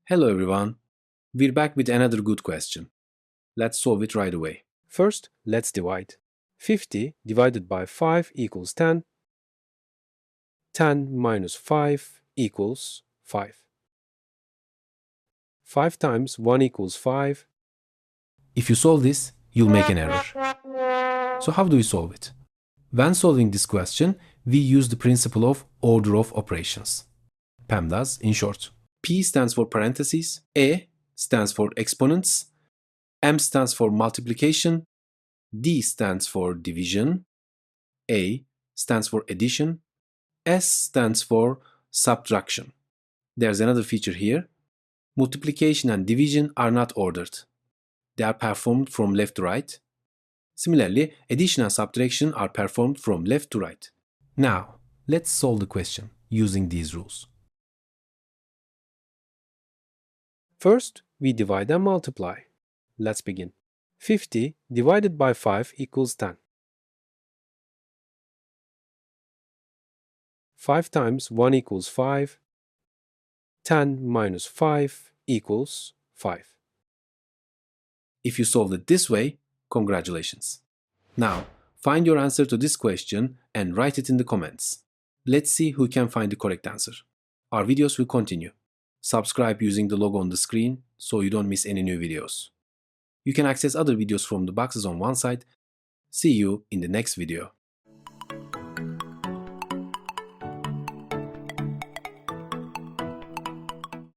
Hello everyone, we're back with another good question. Let's solve it right away. First, let's divide. 50 divided by 5 equals 10. 10 minus 5 equals 5. 5 times 1 equals 5. If you solve this, you'll make an error. So how do we solve it? When solving this question, we use the principle of order of operations. PEMDAS in short. P stands for parentheses, E stands for exponents, M stands for multiplication, D stands for division, A stands for addition, S stands for subtraction. There's another feature here. Multiplication and division are not ordered. They are performed from left to right. Similarly, addition and subtraction are performed from left to right. Now, let's solve the question using these rules. First, we divide and multiply. Let's begin. 50 divided by 5 equals 10. 5 times 1 equals 5. 10 minus 5 equals 5. If you solved it this way, congratulations. Now, find your answer to this question and write it in the comments. Let's see who can find the correct answer. Our videos will continue. Subscribe using the logo on the screen so you don't miss any new videos. You can access other videos from the boxes on one side. See you in the next video.